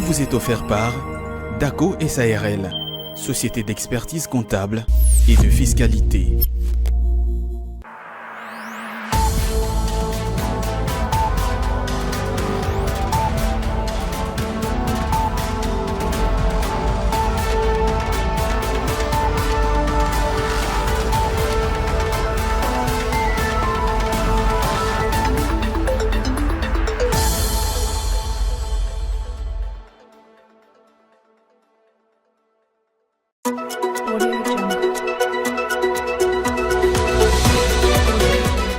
vous est offert par DACO SARL, société d'expertise comptable et de fiscalité.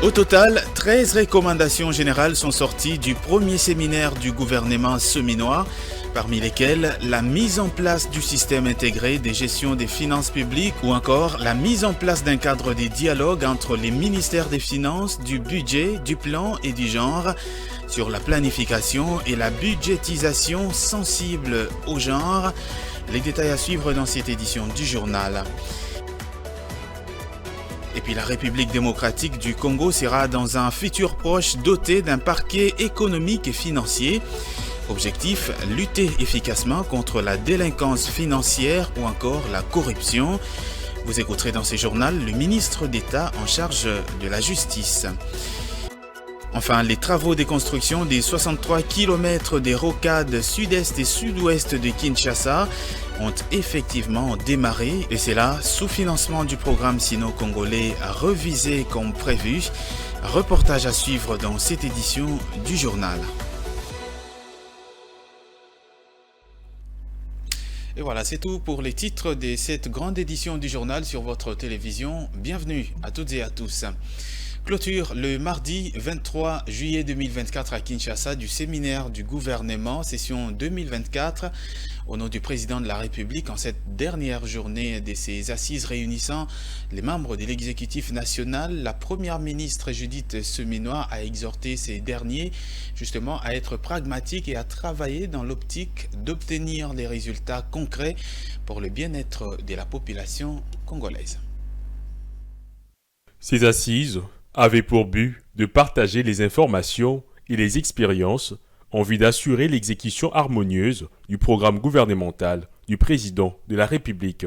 Au total, 13 recommandations générales sont sorties du premier séminaire du gouvernement seminois, parmi lesquelles la mise en place du système intégré de gestion des finances publiques ou encore la mise en place d'un cadre de dialogue entre les ministères des Finances, du Budget, du Plan et du Genre sur la planification et la budgétisation sensible au genre. Les détails à suivre dans cette édition du journal. Et puis la République démocratique du Congo sera dans un futur proche dotée d'un parquet économique et financier. Objectif, lutter efficacement contre la délinquance financière ou encore la corruption. Vous écouterez dans ce journal le ministre d'État en charge de la justice. Enfin, les travaux de construction des 63 km des rocades sud-est et sud-ouest de Kinshasa ont effectivement démarré et c'est là, sous financement du programme sino-congolais revisé comme prévu. Reportage à suivre dans cette édition du journal. Et voilà, c'est tout pour les titres de cette grande édition du journal sur votre télévision. Bienvenue à toutes et à tous. Clôture le mardi 23 juillet 2024 à Kinshasa du séminaire du gouvernement, session 2024, au nom du président de la République, en cette dernière journée de ces assises réunissant les membres de l'exécutif national. La première ministre Judith Suminwa a exhorté ces derniers justement à être pragmatiques et à travailler dans l'optique d'obtenir des résultats concrets pour le bien-être de la population congolaise. Ces assises avait pour but de partager les informations et les expériences en vue d'assurer l'exécution harmonieuse du programme gouvernemental du président de la République.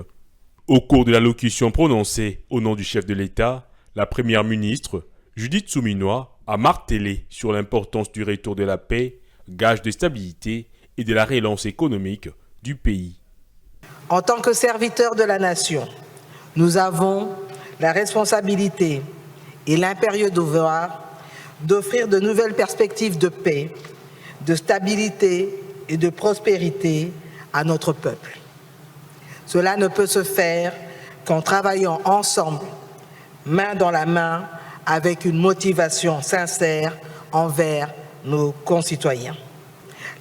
Au cours de l'allocution prononcée au nom du chef de l'État, la première ministre, Judith Suminwa, a martelé sur l'importance du retour de la paix, gage de stabilité et de la relance économique du pays. En tant que serviteurs de la nation, nous avons la responsabilité et l'impérieux devoir d'offrir de nouvelles perspectives de paix, de stabilité et de prospérité à notre peuple. Cela ne peut se faire qu'en travaillant ensemble, main dans la main, avec une motivation sincère envers nos concitoyens.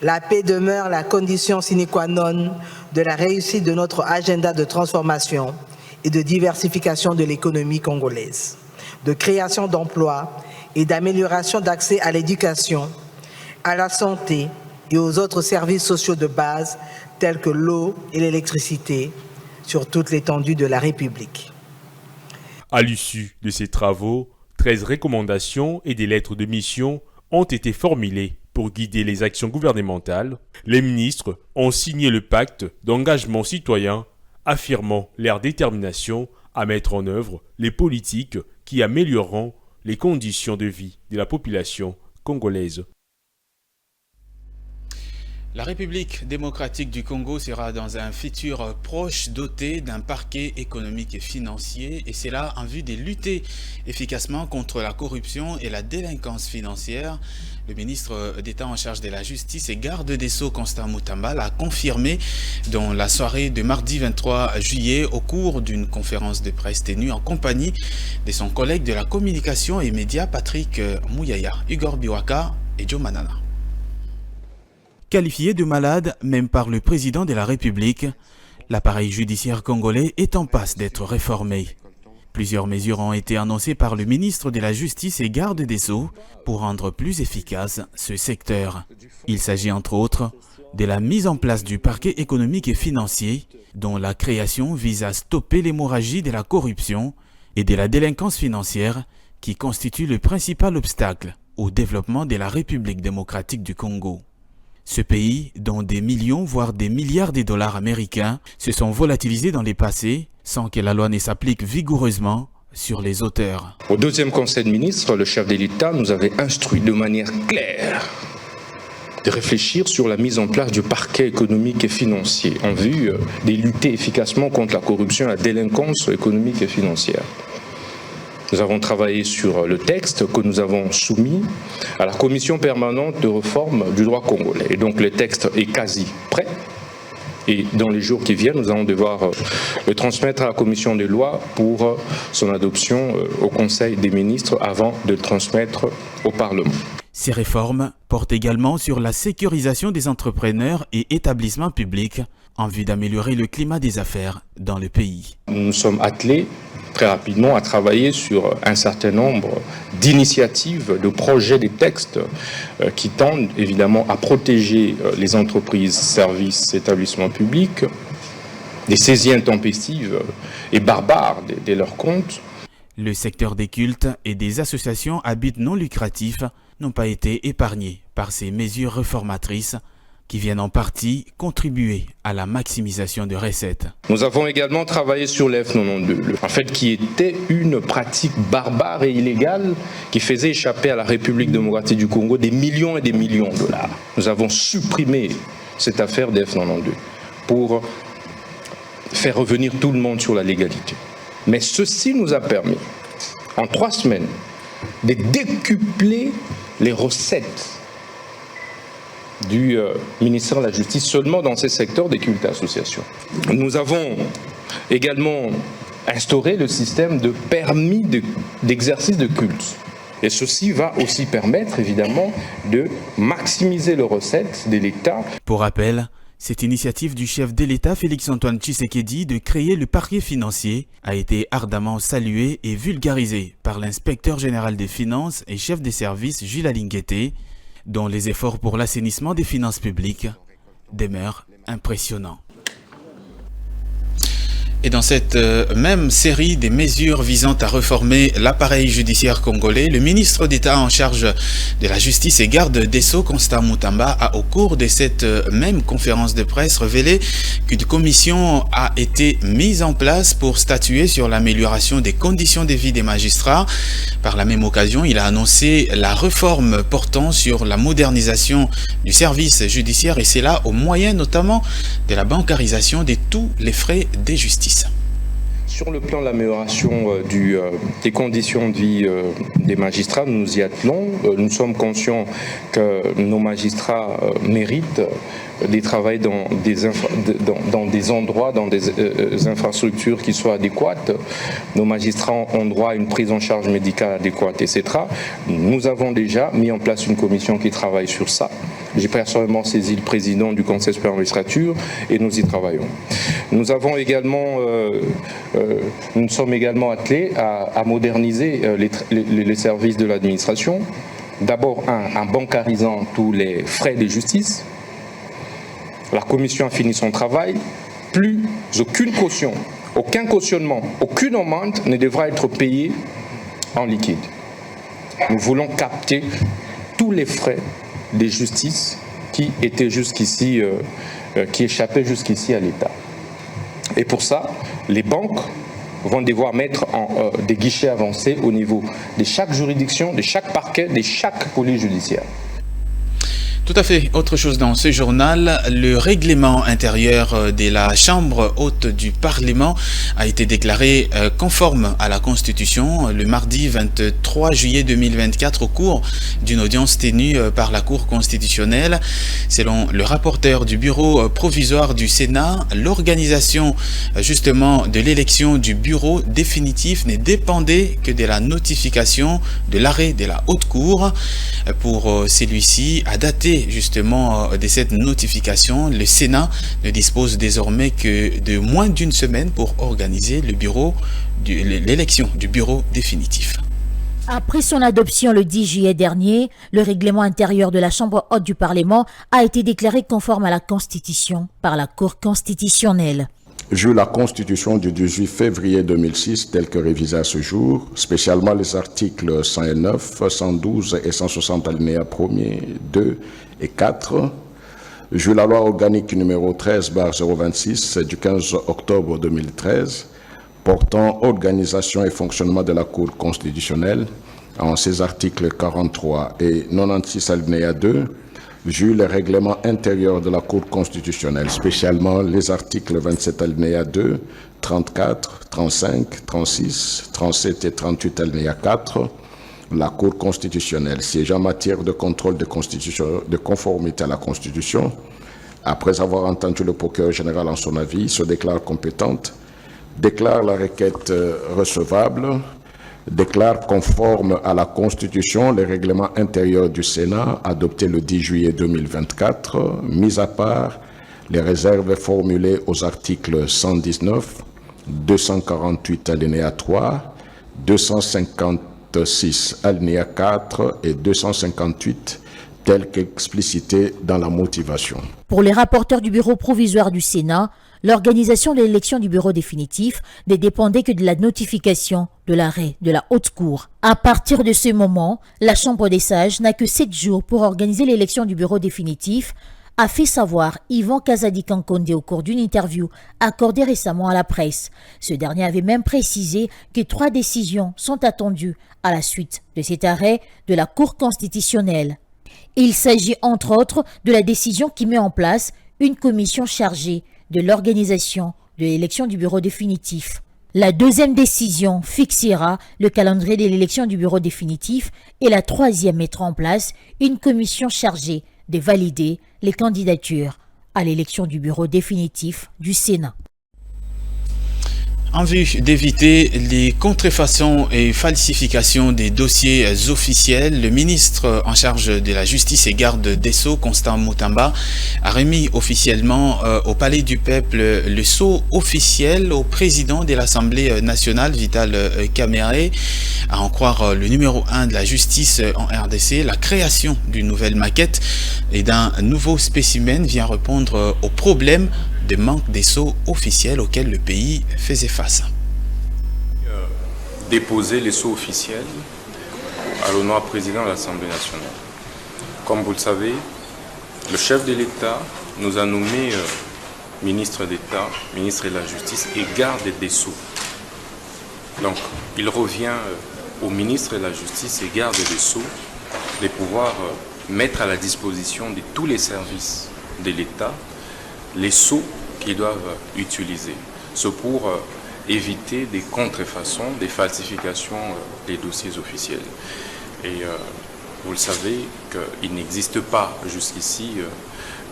La paix demeure la condition sine qua non de la réussite de notre agenda de transformation et de diversification de l'économie congolaise, de création d'emplois et d'amélioration d'accès à l'éducation, à la santé et aux autres services sociaux de base tels que l'eau et l'électricité sur toute l'étendue de la République. À l'issue de ces travaux, 13 recommandations et des lettres de mission ont été formulées pour guider les actions gouvernementales. Les ministres ont signé le pacte d'engagement citoyen, affirmant leur détermination à mettre en œuvre les politiques qui amélioreront les conditions de vie de la population congolaise. La République démocratique du Congo sera dans un futur proche doté d'un parquet économique et financier, et c'est là en vue de lutter efficacement contre la corruption et la délinquance financière. Le ministre d'État en charge de la justice et garde des Sceaux, Constant Mutamba, l'a confirmé dans la soirée de mardi 23 juillet au cours d'une conférence de presse tenue en compagnie de son collègue de la communication et médias Patrick Mouyaya, Igor Biwaka et Joe Manana. Qualifié de malade même par le président de la République, l'appareil judiciaire congolais est en passe d'être réformé. Plusieurs mesures ont été annoncées par le ministre de la Justice et garde des Sceaux pour rendre plus efficace ce secteur. Il s'agit entre autres de la mise en place du parquet économique et financier, dont la création vise à stopper l'hémorragie de la corruption et de la délinquance financière qui constitue le principal obstacle au développement de la République démocratique du Congo. Ce pays, dont des millions, voire des milliards de dollars américains, se sont volatilisés dans les passés sans que la loi ne s'applique vigoureusement sur les auteurs. Au deuxième Conseil de ministres, le chef de l'État nous avait instruit de manière claire de réfléchir sur la mise en place du parquet économique et financier en vue de lutter efficacement contre la corruption et la délinquance économique et financière. Nous avons travaillé sur le texte que nous avons soumis à la Commission permanente de réforme du droit congolais. Et donc le texte est quasi prêt. Et dans les jours qui viennent, nous allons devoir le transmettre à la Commission des lois pour son adoption au Conseil des ministres avant de le transmettre au Parlement. Ces réformes portent également sur la sécurisation des entrepreneurs et établissements publics en vue d'améliorer le climat des affaires dans le pays. Nous nous sommes attelés très rapidement à travailler sur un certain nombre d'initiatives, de projets, de textes qui tendent évidemment à protéger les entreprises, services, établissements publics des saisies intempestives et barbares de leurs comptes. Le secteur des cultes et des associations à but non lucratif n'ont pas été épargnés par ces mesures réformatrices qui viennent en partie contribuer à la maximisation de recettes. Nous avons également travaillé sur l'F92, en fait qui était une pratique barbare et illégale qui faisait échapper à la République démocratique du Congo des millions et des millions de dollars. Nous avons supprimé cette affaire de F92 pour faire revenir tout le monde sur la légalité. Mais ceci nous a permis, en 3 semaines, de décupler les recettes du ministère de la Justice seulement dans ces secteurs des cultes et associations. Nous avons également instauré le système de permis d'exercice de culte. Et ceci va aussi permettre évidemment de maximiser les recettes de l'État. Pour rappel, cette initiative du chef de l'État Félix-Antoine Tshisekedi de créer le parquet financier a été ardemment saluée et vulgarisée par l'inspecteur général des finances et chef des services Jules Alinguete, dont les efforts pour l'assainissement des finances publiques demeurent impressionnants. Et dans cette même série des mesures visant à réformer l'appareil judiciaire congolais, le ministre d'État en charge de la justice et garde des Sceaux, Constant Mutamba, a au cours de cette même conférence de presse révélé qu'une commission a été mise en place pour statuer sur l'amélioration des conditions de vie des magistrats. Par la même occasion, il a annoncé la réforme portant sur la modernisation du service judiciaire et c'est là au moyen notamment de la bancarisation de tous les frais de justice. Sur le plan de l'amélioration des conditions de vie des magistrats, nous nous y attelons. Nous sommes conscients que nos magistrats méritent de travailler dans des endroits, dans des infrastructures qui soient adéquates. Nos magistrats ont droit à une prise en charge médicale adéquate, etc. Nous avons déjà mis en place une commission qui travaille sur ça. J'ai personnellement saisi le président du Conseil supérieur de la magistrature et nous y travaillons. Nous avons également, nous sommes également attelés à moderniser les services de l'administration. D'abord, en bancarisant tous les frais de justice. La commission a fini son travail. Plus aucune caution, aucun cautionnement, aucune amende ne devra être payée en liquide. Nous voulons capter tous les frais de justice qui étaient jusqu'ici, qui échappaient jusqu'ici à l'État. Et pour ça, les banques vont devoir mettre des guichets avancés au niveau de chaque juridiction, de chaque parquet, de chaque police judiciaire. Tout à fait. Autre chose dans ce journal, le règlement intérieur de la Chambre haute du Parlement a été déclaré conforme à la Constitution le mardi 23 juillet 2024 au cours d'une audience tenue par la Cour constitutionnelle. Selon le rapporteur du bureau provisoire du Sénat, l'organisation justement de l'élection du bureau définitif ne dépendait que de la notification de l'arrêt de la Haute Cour. Pour celui-ci, à dater justement de cette notification, le Sénat ne dispose désormais que de moins d'une semaine pour organiser l'élection du bureau définitif. Après son adoption le 10 juillet dernier, le règlement intérieur de la Chambre haute du Parlement a été déclaré conforme à la Constitution par la Cour constitutionnelle. Vu la Constitution du 18 février 2006, telle que révisée à ce jour, spécialement les articles 109, 112 et 160 alinéas 1er, 2 et 4, Vu la loi organique numéro 13/026 du 15 octobre 2013 portant organisation et fonctionnement de la Cour constitutionnelle en ses articles 43 et 96 alinéa 2, vu le règlement intérieur de la Cour constitutionnelle, spécialement les articles 27 alinéa 2, 34, 35, 36, 37 et 38 alinéa 4, la Cour constitutionnelle siège en matière de contrôle de conformité à la Constitution, après avoir entendu le procureur général en son avis, se déclare compétente, déclare la requête recevable, déclare conforme à la Constitution les règlements intérieurs du Sénat adoptés le 10 juillet 2024, mis à part les réserves formulées aux articles 119, 248 alinéa 3, 256 alinéa 4 et 258 tels qu'explicités dans la motivation. Pour les rapporteurs du bureau provisoire du Sénat, l'organisation de l'élection du bureau définitif ne dépendait que de la notification de l'arrêt de la Haute Cour. À partir de ce moment, la Chambre des sages n'a que 7 jours pour organiser l'élection du bureau définitif, a fait savoir Yvan Kazadi-Kankonde au cours d'une interview accordée récemment à la presse. Ce dernier avait même précisé que 3 décisions sont attendues à la suite de cet arrêt de la Cour constitutionnelle. Il s'agit entre autres de la décision qui met en place une commission chargée de l'organisation de l'élection du bureau définitif. La deuxième décision fixera le calendrier de l'élection du bureau définitif et la troisième mettra en place une commission chargée de valider les candidatures à l'élection du bureau définitif du Sénat. En vue d'éviter les contrefaçons et falsifications des dossiers officiels, le ministre en charge de la Justice et garde des Sceaux, Constant Mutamba, a remis officiellement au Palais du Peuple le sceau officiel au président de l'Assemblée nationale, Vital Kamerhe. À en croire le numéro 1 de la justice en RDC, la création d'une nouvelle maquette et d'un nouveau spécimen vient répondre aux problèmes de manque des sceaux officiels auxquels le pays faisait face. Déposer les sceaux officiels à l'honneur président de l'Assemblée nationale. Comme vous le savez, le chef de l'État nous a nommé ministre d'État, ministre de la Justice et garde des Sceaux. Donc, il revient au ministre de la Justice et garde des Sceaux de pouvoir mettre à la disposition de tous les services de l'État les sceaux qu'ils doivent utiliser. C'est pour éviter des contrefaçons, des falsifications des dossiers officiels. Et vous le savez qu'il n'existe pas jusqu'ici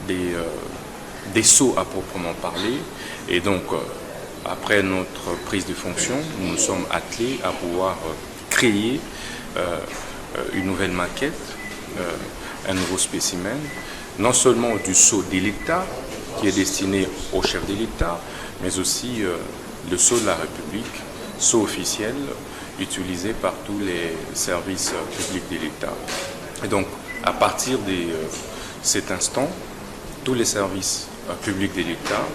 des sceaux à proprement parler. Et donc, après notre prise de fonction, nous nous sommes attelés à pouvoir créer une nouvelle maquette, un nouveau spécimen, non seulement du sceau de l'État, qui est destiné au chef de l'État, mais aussi le sceau de la République, sceau officiel utilisé par tous les services publics de l'État. Et donc, à partir de cet instant, tous les services publics de l'État,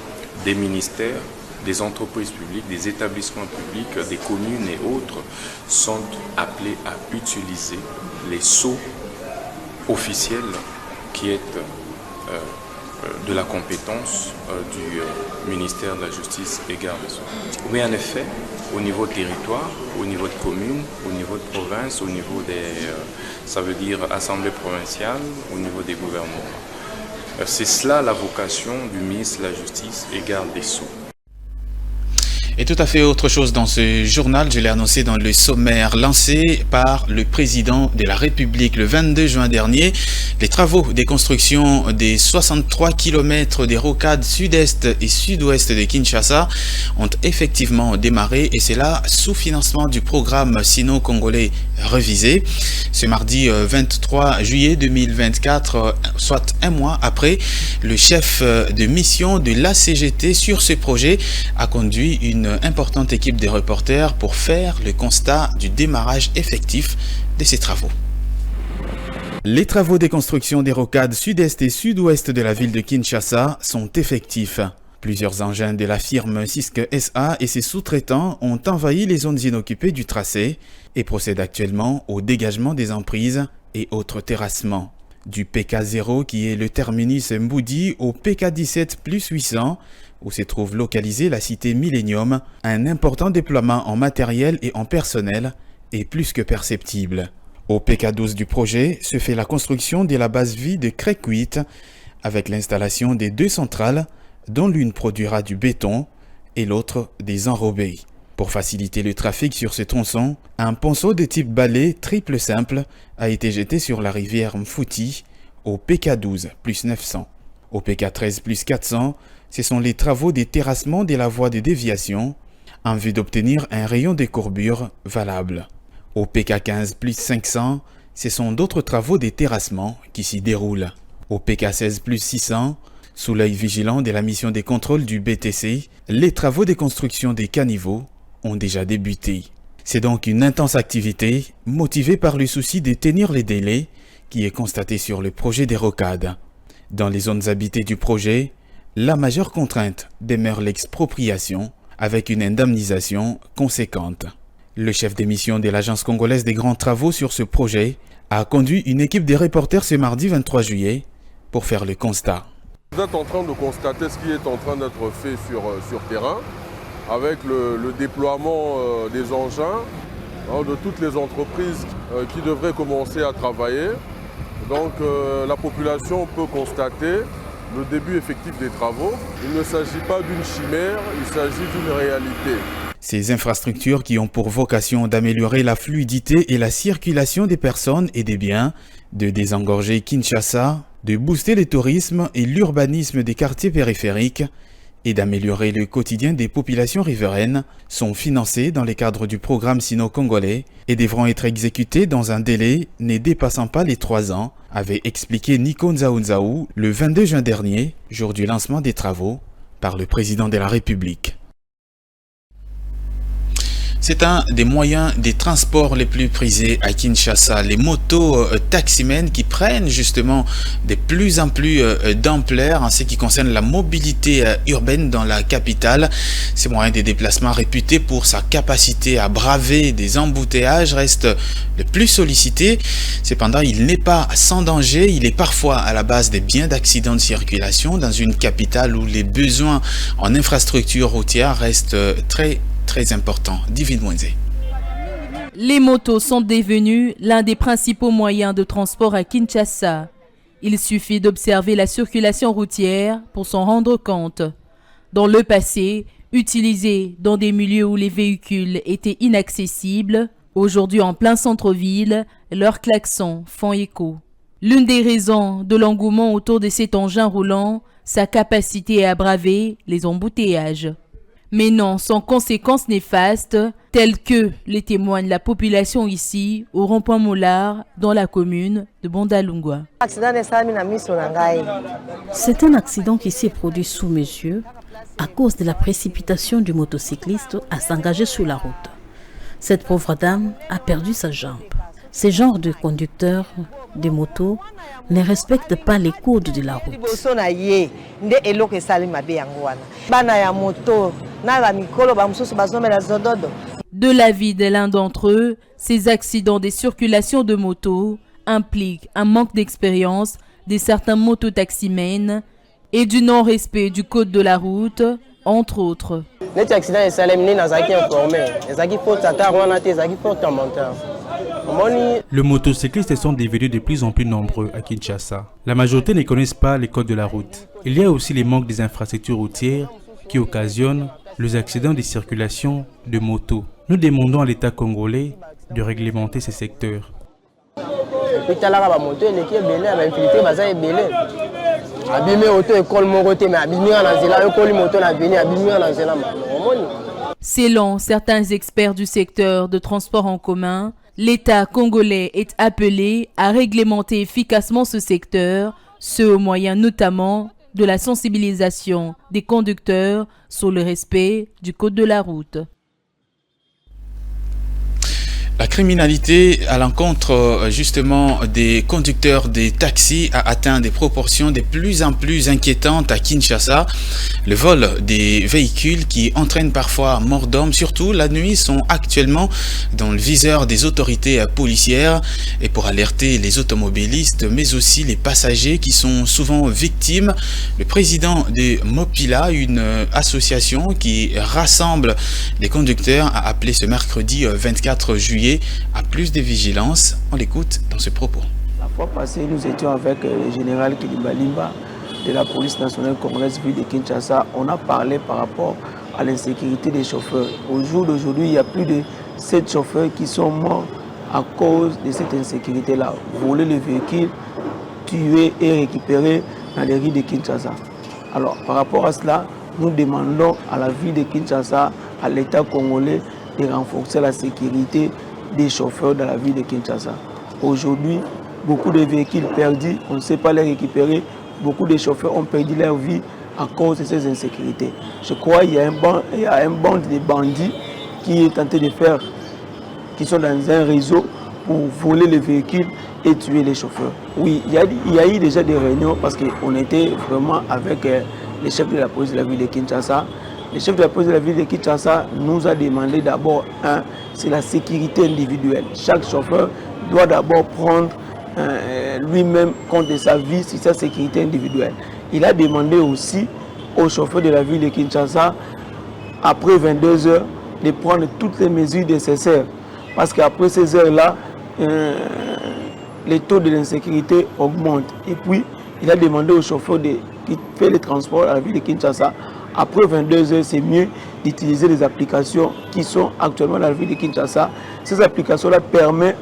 des ministères, des entreprises publiques, des établissements publics, des communes et autres sont appelés à utiliser les sceaux officiels qui est de la compétence du ministère de la Justice et garde des Sceaux. Mais en effet, au niveau de territoire, au niveau de commune, au niveau de province, au niveau des, ça veut dire assemblée provinciale, au niveau des gouvernements. C'est cela la vocation du ministre de la Justice et garde des Sceaux. Et tout à fait autre chose dans ce journal, je l'ai annoncé dans le sommaire lancé par le président de la République le 22 juin dernier. Les travaux de construction des 63 km des rocades sud-est et sud-ouest de Kinshasa ont effectivement démarré et c'est là sous financement du programme sino-congolais revisé. Ce mardi 23 juillet 2024, soit un mois après, le chef de mission de l'ACGT sur ce projet a conduit une importante équipe de reporters pour faire le constat du démarrage effectif de ces travaux. Les travaux de construction des rocades sud-est et sud-ouest de la ville de Kinshasa sont effectifs. Plusieurs engins de la firme Cisque SA et ses sous-traitants ont envahi les zones inoccupées du tracé et procèdent actuellement au dégagement des emprises et autres terrassements. du PK0 qui est le terminus Mboudi au PK17 plus 800 où se trouve localisée la cité Millennium, un important déploiement en matériel et en personnel est plus que perceptible. Au PK12 du projet se fait la construction de la base vie de Crécuit avec l'installation des 2 centrales dont l'une produira du béton et l'autre des enrobés. Pour faciliter le trafic sur ce tronçon, un ponceau de type balai triple simple a été jeté sur la rivière Mfouti au PK12 plus 900. Au PK13 plus 400, ce sont les travaux des terrassements de la voie de déviation en vue d'obtenir un rayon de courbure valable. Au PK15 plus 500, ce sont d'autres travaux des terrassements qui s'y déroulent. Au PK16 plus 600, sous l'œil vigilant de la mission des contrôles du BTC, les travaux de construction des caniveaux ont déjà débuté. C'est donc une intense activité motivée par le souci de tenir les délais qui est constaté sur le projet des rocades. Dans les zones habitées du projet, la majeure contrainte demeure l'expropriation avec une indemnisation conséquente. Le chef de mission de l'Agence congolaise des grands travaux sur ce projet a conduit une équipe de reporters ce mardi 23 juillet pour faire le constat. Vous êtes en train de constater ce qui est en train d'être fait sur terrain avec le déploiement des engins de toutes les entreprises qui devraient commencer à travailler. Donc la population peut constater le début effectif des travaux. Il ne s'agit pas d'une chimère, il s'agit d'une réalité. Ces infrastructures qui ont pour vocation d'améliorer la fluidité et la circulation des personnes et des biens, de désengorger Kinshasa, de booster le tourisme et l'urbanisme des quartiers périphériques et d'améliorer le quotidien des populations riveraines sont financées dans le cadre du programme sino-congolais et devront être exécutées dans un délai ne dépassant pas les 3 ans, avait expliqué Nico Nzaounzaou le 22 juin dernier, jour du lancement des travaux, par le président de la République. C'est un des moyens des transports les plus prisés à Kinshasa. Les motos taximens qui prennent justement de plus en plus d'ampleur en ce qui concerne la mobilité urbaine dans la capitale. Ces moyens de déplacement réputés pour sa capacité à braver des embouteillages reste le plus sollicité. Cependant, il n'est pas sans danger. Il est parfois à la base de bien d'accidents de circulation dans une capitale où les besoins en infrastructures routières restent très important. Divine Mwenze. Les motos sont devenues l'un des principaux moyens de transport à Kinshasa. Il suffit d'observer la circulation routière pour s'en rendre compte. Dans le passé, utilisées dans des milieux où les véhicules étaient inaccessibles, aujourd'hui en plein centre-ville, leurs klaxons font écho. L'une des raisons de l'engouement autour de cet engin roulant, sa capacité à braver les embouteillages. Mais non, sans conséquences néfastes, telles que les témoigne la population ici, au rond-point Mollard, dans la commune de Bondalungwa. C'est un accident qui s'est produit sous mes yeux à cause de la précipitation du motocycliste à s'engager sur la route. Cette pauvre dame a perdu sa jambe. Ces genres de conducteurs de motos ne respectent pas les codes de la route. De l'avis de l'un d'entre eux, ces accidents de circulation de motos impliquent un manque d'expérience de certains mototaximens et du non-respect du code de la route, entre autres. Les motocyclistes sont devenus de plus en plus nombreux à Kinshasa. La majorité ne connaissent pas les codes de la route. Il y a aussi les manques des infrastructures routières qui occasionnent les accidents de circulation de motos. Nous demandons à l'État congolais de réglementer ces secteurs. Selon certains experts du secteur de transport en commun, l'État congolais est appelé à réglementer efficacement ce secteur, ce au moyen notamment de la sensibilisation des conducteurs sur le respect du code de la route. La criminalité à l'encontre justement des conducteurs des taxis a atteint des proportions de plus en plus inquiétantes à Kinshasa. Le vol des véhicules qui entraînent parfois mort d'homme, surtout la nuit, sont actuellement dans le viseur des autorités policières. Et pour alerter les automobilistes, mais aussi les passagers qui sont souvent victimes, le président de Mopila, une association qui rassemble les conducteurs, a appelé ce mercredi 24 juillet à plus de vigilance. On l'écoute dans ce propos. La fois passée, nous étions avec le général Kilimba Limba de la police nationale congolaise ville de Kinshasa. On a parlé par rapport à l'insécurité des chauffeurs. Au jour d'aujourd'hui, il y a plus de 7 chauffeurs qui sont morts à cause de cette insécurité-là. Voler les véhicules, tuer et récupérer dans les rues de Kinshasa. Alors, par rapport à cela, nous demandons à la ville de Kinshasa, à l'État congolais, de renforcer la sécurité des chauffeurs dans la ville de Kinshasa. Aujourd'hui, beaucoup de véhicules perdus, on ne sait pas les récupérer. Beaucoup de chauffeurs ont perdu leur vie à cause de ces insécurités. Je crois qu'il y a un bande de bandits qui est tenté de faire, qui sont dans un réseau pour voler les véhicules et tuer les chauffeurs. Oui, il y a eu déjà des réunions parce qu'on était vraiment avec les chefs de la police de la ville de Kinshasa. Le chef de la police de la ville de Kinshasa nous a demandé d'abord, c'est la sécurité individuelle. Chaque chauffeur doit d'abord prendre lui-même compte de sa vie, sur sa sécurité individuelle. Il a demandé aussi aux chauffeurs de la ville de Kinshasa, après 22 heures, de prendre toutes les mesures nécessaires. Parce qu'après ces heures-là, les taux de l'insécurité augmentent. Et puis, il a demandé aux chauffeurs qui font les transports à la ville de Kinshasa, après 22 heures, c'est mieux d'utiliser les applications qui sont actuellement dans la ville de Kinshasa. Ces applications-là permettent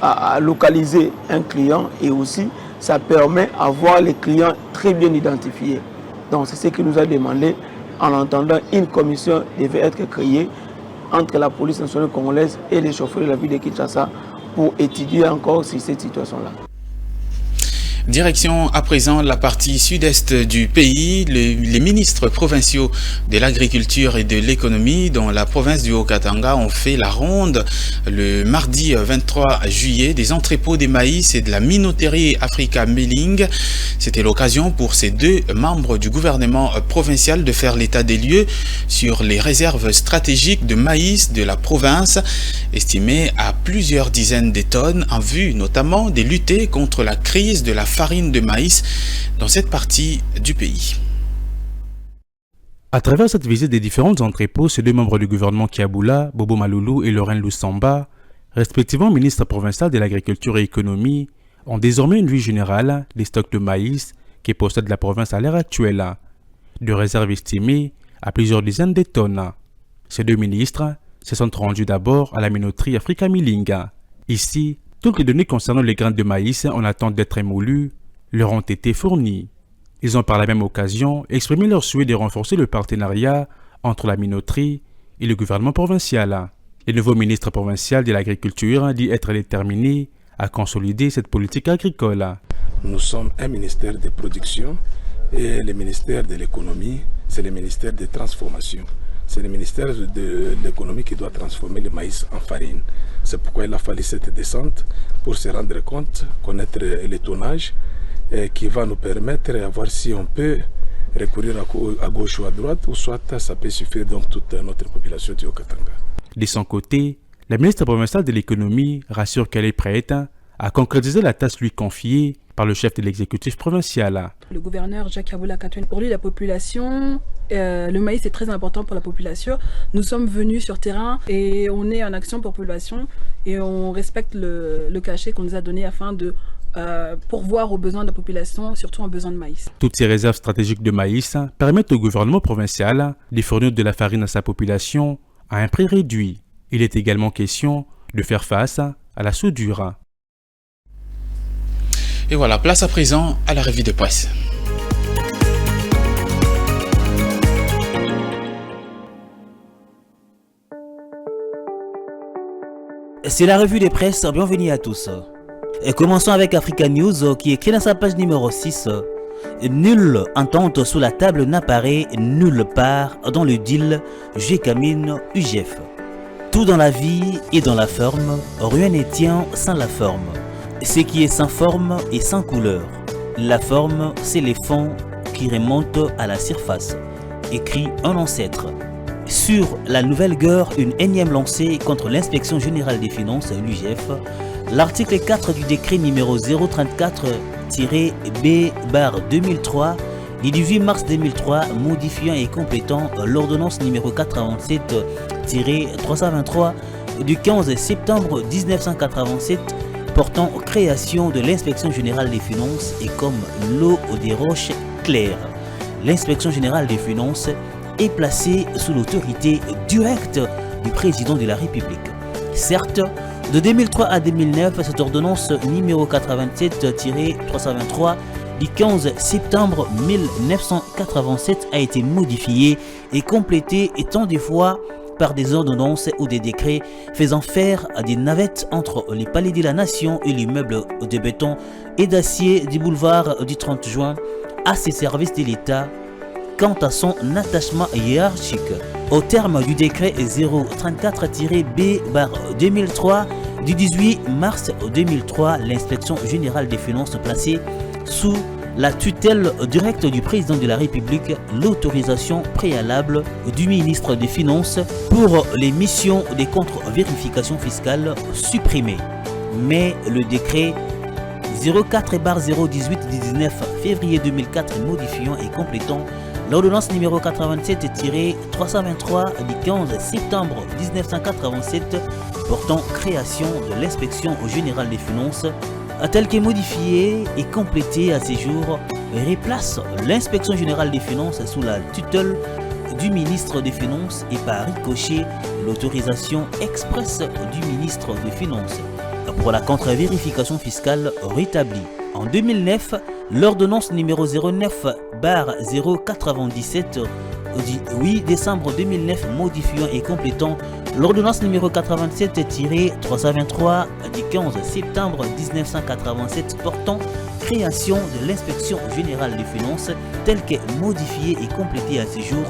à localiser un client et aussi ça permet à voir les clients très bien identifiés. Donc c'est ce qu'il nous a demandé. En entendant, une commission devait être créée entre la police nationale congolaise et les chauffeurs de la ville de Kinshasa pour étudier encore sur cette situation-là. Direction à présent la partie sud-est du pays. Les ministres provinciaux de l'agriculture et de l'économie dans la province du Haut-Katanga ont fait la ronde le mardi 23 juillet des entrepôts des maïs et de la minoterie Africa Milling. C'était l'occasion pour ces deux membres du gouvernement provincial de faire l'état des lieux sur les réserves stratégiques de maïs de la province, estimées à plusieurs dizaines de tonnes, en vue notamment de lutter contre la crise de la farine de maïs dans cette partie du pays. À travers cette visite des différents entrepôts, ces deux membres du gouvernement Kiaboula, Bobo Maloulou et Lorraine Lusamba, respectivement ministres provinciaux de l'agriculture et l'économie, ont désormais une vue générale des stocks de maïs qui possède la province à l'heure actuelle, de réserves estimées à plusieurs dizaines de tonnes. Ces deux ministres se sont rendus d'abord à la minoterie Africa Milling. Ici, toutes les données concernant les graines de maïs en attente d'être émolues leur ont été fournies. Ils ont par la même occasion exprimé leur souhait de renforcer le partenariat entre la minoterie et le gouvernement provincial. Le nouveau ministre provincial de l'agriculture dit être déterminé à consolider cette politique agricole. Nous sommes un ministère de production et le ministère de l'économie, c'est le ministère de transformation. C'est le ministère de l'économie qui doit transformer le maïs en farine. C'est pourquoi il a fallu cette descente pour se rendre compte, connaître le tonnage qui va nous permettre de voir si on peut recourir à gauche ou à droite, ou soit ça peut suffire donc toute notre population du Haut-Katanga. De son côté, la ministre provinciale de l'économie rassure qu'elle est prête à concrétiser la tâche lui confiée par le chef de l'exécutif provincial. Le gouverneur Jacques Kaboula Katouine, pour lui la population, le maïs est très important pour la population. Nous sommes venus sur terrain et on est en action pour la population et on respecte le cachet qu'on nous a donné afin de pourvoir aux besoins de la population, surtout en besoin de maïs. Toutes ces réserves stratégiques de maïs permettent au gouvernement provincial de fournir de la farine à sa population à un prix réduit. Il est également question de faire face à la soudure. Et voilà, place à présent à la revue de presse. C'est la revue des presses, bienvenue à tous. Et commençons avec Africa News qui écrit dans sa page numéro 6 « Nulle entente sous la table n'apparaît nulle part dans le deal GKMIN-UGF ». Tout dans la vie et dans la forme, rien n'est tient sans la forme. Ce qui est sans forme est sans couleur. La forme, c'est les fonds qui remontent à la surface, écrit un ancêtre. Sur la nouvelle guerre, une énième lancée contre l'inspection générale des finances, l'UGF, l'article 4 du décret numéro 034-B/2003 du 18 mars 2003 modifiant et complétant l'ordonnance numéro 427-323 du 15 septembre 1987 portant création de l'inspection générale des finances et comme l'eau des roches claires. L'inspection générale des finances est placée sous l'autorité directe du président de la République. Certes, de 2003 à 2009, cette ordonnance numéro 87-323 du 15 septembre 1987 a été modifiée et complétée tant des fois par des ordonnances ou des décrets faisant faire des navettes entre les palais de la nation et l'immeuble de béton et d'acier du boulevard du 30 juin à ses services de l'État quant à son attachement hiérarchique. Au terme du décret 034-B/2003 du 18 mars 2003, l'inspection générale des finances placée sous la tutelle directe du président de la République, l'autorisation préalable du ministre des Finances pour les missions des contre-vérifications fiscales supprimées. Mais le décret 04/018 du 19 février 2004 modifiant et complétant l'ordonnance numéro 87-323 du 15 septembre 1987 portant création de l'inspection générale des finances telle qu'est modifiée et complétée à ces jours, replace l'inspection générale des finances sous la tutelle du ministre des Finances et par ricochet l'autorisation expresse du ministre des Finances pour la contre-vérification fiscale rétablie. En 2009, l'ordonnance numéro 09/097 du 8 décembre 2009 modifiant et complétant l'ordonnance numéro 87-323 du 15 septembre 1987 portant création de l'inspection générale des finances telle qu'est modifiée et complétée à ce jour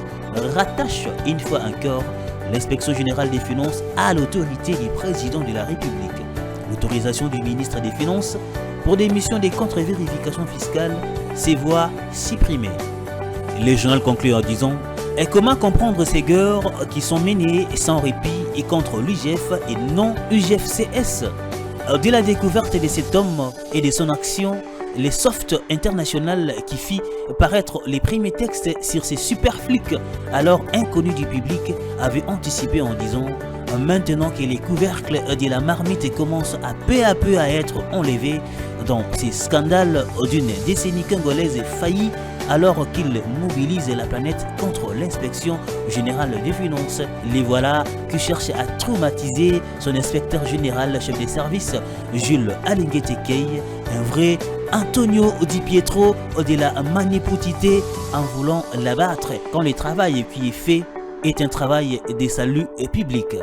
rattache une fois encore l'inspection générale des finances à l'autorité du président de la République. L'autorisation du ministre des Finances pour des missions de contre-vérification fiscale se voit supprimée. Le journal conclut en disant: et comment comprendre ces guerres qui sont menées sans répit et contre l'UGF et non UGFCS? Dès la découverte de cet homme et de son action, les Soft International qui fit paraître les premiers textes sur ces super flics alors inconnus du public avaient anticipé en disant: maintenant que les couvercles de la marmite commencent à peu à être enlevés dans ces scandales d'une décennie congolaise faillie, alors qu'il mobilise la planète contre l'inspection générale des finances. Les voilà qui cherchent à traumatiser son inspecteur général, chef des services, Jules Alinguetekei, un vrai Antonio Di Pietro de la manipulité en voulant l'abattre quand le travail qui est fait est un travail de salut public.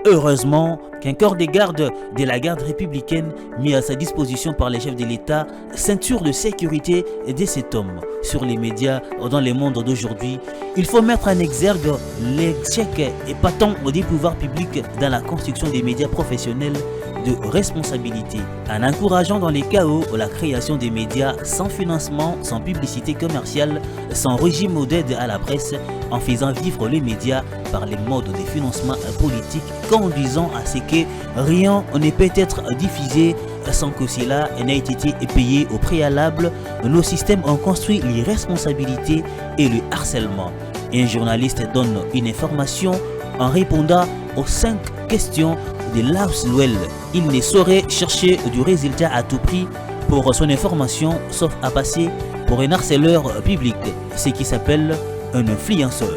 Heureusement qu'un corps de garde de la garde républicaine mis à sa disposition par les chefs de l'État ceinture de sécurité de cet homme. Sur les médias dans le monde d'aujourd'hui, il faut mettre en exergue l'échec épatant des pouvoirs publics dans la construction des médias professionnels de responsabilité, en encourageant dans les chaos la création des médias sans financement, sans publicité commerciale, sans régime d'aide à la presse, en faisant vivre les médias par les modes de financement politique, conduisant à ce que rien ne peut être diffusé sans que cela n'ait été payé au préalable. Nos systèmes ont construit l'irresponsabilité et le harcèlement. Un journaliste donne une information en répondant aux 5 questions de Lauswell. Il ne saurait chercher du résultat à tout prix pour son information, sauf à passer pour un harceleur public, ce qui s'appelle un influenceur.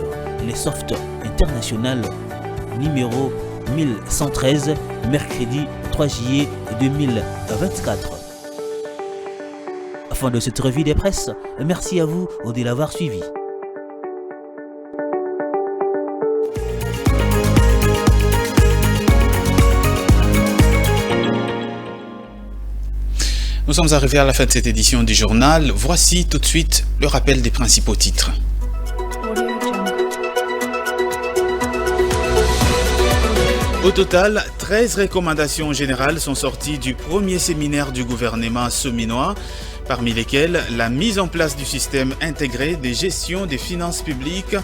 Les Soft International numéro 1113, mercredi 3 juillet 2024. Fin de cette revue des presses, merci à vous de l'avoir suivi. Nous sommes arrivés à la fin de cette édition du journal. Voici tout de suite le rappel des principaux titres. Au total, 13 recommandations générales sont sorties du premier séminaire du gouvernement sominois, parmi lesquelles la mise en place du système intégré de gestion des finances publiques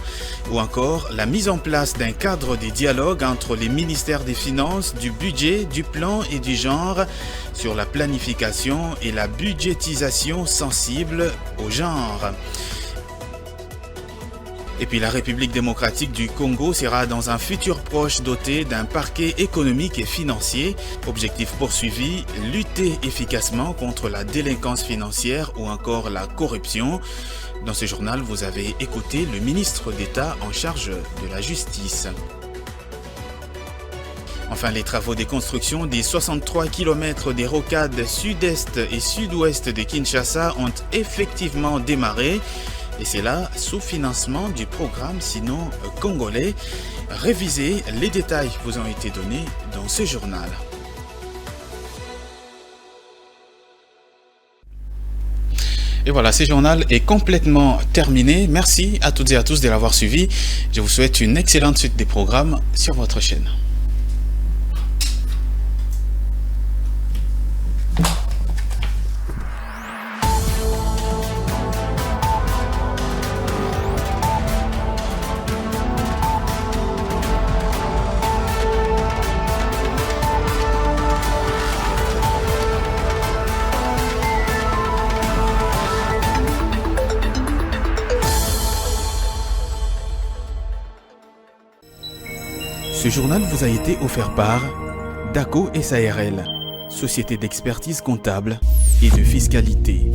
ou encore la mise en place d'un cadre de dialogue entre les ministères des Finances, du Budget, du Plan et du Genre sur la planification et la budgétisation sensible au genre. Et puis la République démocratique du Congo sera dans un futur proche doté d'un parquet économique et financier. Objectif poursuivi, lutter efficacement contre la délinquance financière ou encore la corruption. Dans ce journal, vous avez écouté le ministre d'État en charge de la justice. Enfin, les travaux de construction des 63 km des rocades sud-est et sud-ouest de Kinshasa ont effectivement démarré. Et c'est là, sous financement du programme Sinon congolais. Révisez, les détails vous ont été donnés dans ce journal. Et voilà, ce journal est complètement terminé. Merci à toutes et à tous de l'avoir suivi. Je vous souhaite une excellente suite des programmes sur votre chaîne. Ce journal vous a été offert par DACO SARL, société d'expertise comptable et de fiscalité.